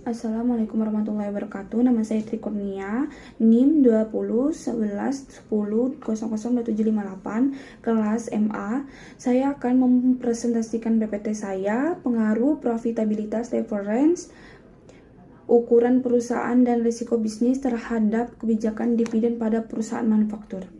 Assalamualaikum warahmatullahi wabarakatuh. Nama saya Tri Kurnia, NIM 201110002758, kelas MA. Saya akan mempresentasikan PPT saya, pengaruh profitabilitas reference, ukuran perusahaan dan risiko bisnis terhadap kebijakan dividen pada perusahaan manufaktur.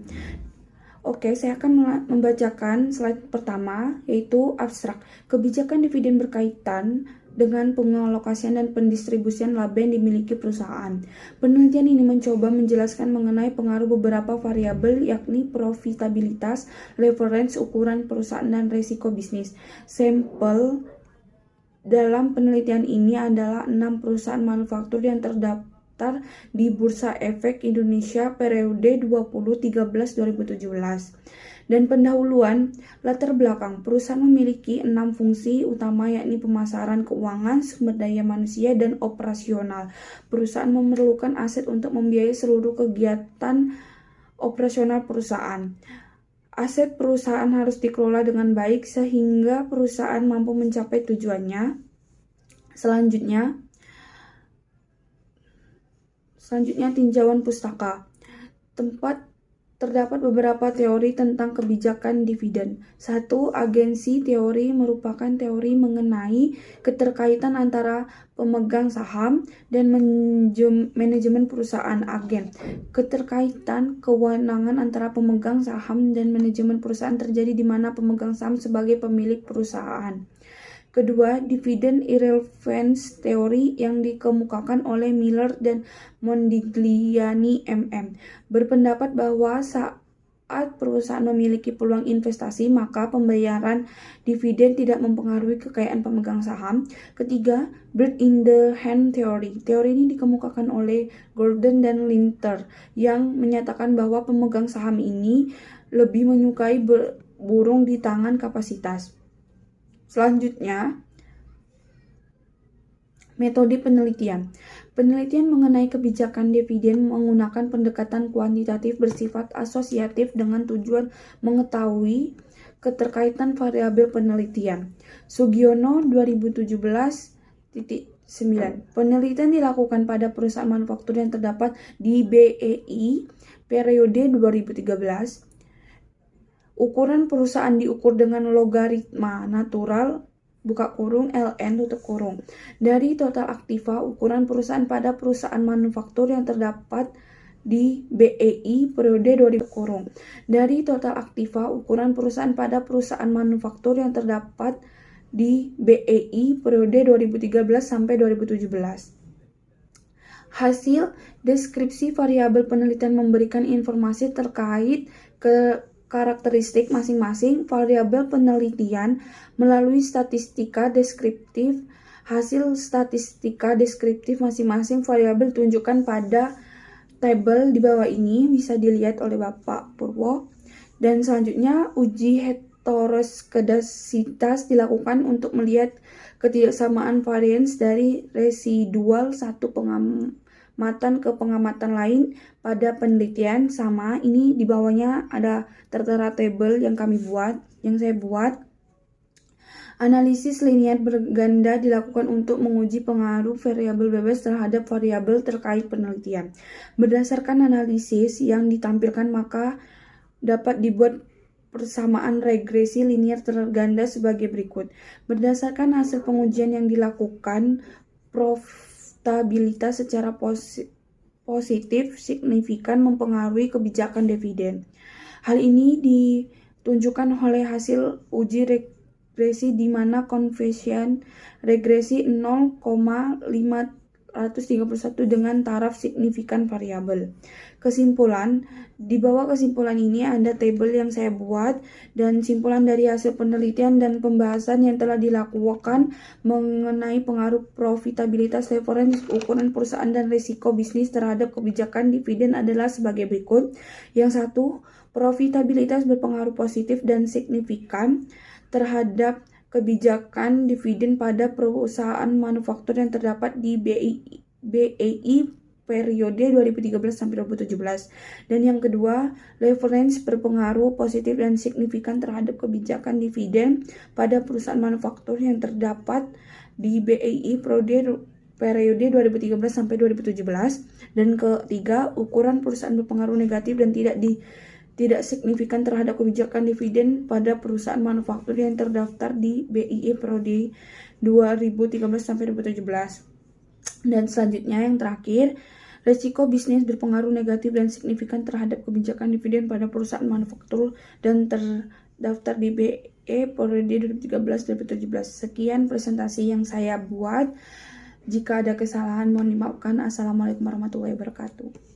Oke, saya akan membacakan slide pertama, yaitu abstrak. Kebijakan dividen berkaitan dengan pengalokasian dan pendistribusian laba yang dimiliki perusahaan. Penelitian ini mencoba menjelaskan mengenai pengaruh beberapa variabel, yakni profitabilitas, reference, ukuran perusahaan, dan risiko bisnis. Sampel dalam penelitian ini adalah 6 perusahaan manufaktur yang terdaftar di Bursa Efek Indonesia periode 2013-2017. Dan pendahuluan, latar belakang, perusahaan memiliki 6 fungsi utama, yakni pemasaran, keuangan, sumber daya manusia, dan operasional. Perusahaan memerlukan aset untuk membiayai seluruh kegiatan operasional perusahaan. Aset perusahaan harus dikelola dengan baik sehingga perusahaan mampu mencapai tujuannya. Selanjutnya tinjauan pustaka. Terdapat beberapa teori tentang kebijakan dividen. 1. Agensi teori merupakan teori mengenai keterkaitan antara pemegang saham dan manajemen perusahaan. Agen. Keterkaitan kewenangan antara pemegang saham dan manajemen perusahaan terjadi di mana pemegang saham sebagai pemilik perusahaan. Kedua, dividend irrelevance teori yang dikemukakan oleh Miller dan Mondigliani MM. Berpendapat bahwa saat perusahaan memiliki peluang investasi, maka pembayaran dividen tidak mempengaruhi kekayaan pemegang saham. Ketiga, bird in the hand teori. Teori ini dikemukakan oleh Gordon dan Linter yang menyatakan bahwa pemegang saham ini lebih menyukai burung di tangan kapasitas. Selanjutnya, metode penelitian. Penelitian mengenai kebijakan dividen menggunakan pendekatan kuantitatif bersifat asosiatif dengan tujuan mengetahui keterkaitan variabel penelitian. Sugiono 2017.9. Penelitian dilakukan pada perusahaan manufaktur yang terdapat di BEI periode 2013. Ukuran perusahaan diukur dengan logaritma natural (ln) dari total aktiva. Ukuran perusahaan pada perusahaan manufaktur yang terdapat di BEI periode 2000 dari total aktiva. Ukuran perusahaan pada perusahaan manufaktur yang terdapat di BEI periode 2013 sampai 2017. Hasil deskripsi variabel penelitian memberikan informasi terkait karakteristik masing-masing variabel penelitian melalui statistika deskriptif. Hasil statistika deskriptif masing-masing variabel ditunjukkan pada tabel di bawah ini, bisa dilihat oleh Bapak Purwo. Dan selanjutnya, uji heteroskedasitas dilakukan untuk melihat ketidaksamaan varians dari residual satu pengamatan ke pengamatan lain pada penelitian. Sama, ini di bawahnya ada tertera tabel yang saya buat. Analisis linier berganda dilakukan untuk menguji pengaruh variabel bebas terhadap variabel terkait penelitian. Berdasarkan analisis yang ditampilkan, maka dapat dibuat persamaan regresi linier terganda sebagai berikut. Berdasarkan hasil pengujian yang dilakukan, profitabilitas secara positif signifikan mempengaruhi kebijakan dividen. Hal ini ditunjukkan oleh hasil uji regresi di mana koefisien regresi 0,531 dengan taraf signifikan variabel. Kesimpulan, di bawah kesimpulan ini ada tabel yang saya buat dan simpulan dari hasil penelitian dan pembahasan yang telah dilakukan mengenai pengaruh profitabilitas, reference, ukuran perusahaan, dan risiko bisnis terhadap kebijakan dividen adalah sebagai berikut. Yang satu, profitabilitas berpengaruh positif dan signifikan terhadap kebijakan dividen pada perusahaan manufaktur yang terdapat di BEI periode 2013-2017. Dan yang kedua, reference berpengaruh positif dan signifikan terhadap kebijakan dividen pada perusahaan manufaktur yang terdapat di BEI periode periode 2013 sampai 2017. Dan ketiga, ukuran perusahaan berpengaruh negatif dan tidak signifikan terhadap kebijakan dividen pada perusahaan manufaktur yang terdaftar di BIE periode 2013 sampai 2017. Dan selanjutnya yang terakhir, resiko bisnis berpengaruh negatif dan signifikan terhadap kebijakan dividen pada perusahaan manufaktur dan terdaftar di BIE periode 2013-2017. Sekian presentasi yang saya buat. Jika ada kesalahan mohon dimaafkan. Assalamualaikum warahmatullahi wabarakatuh.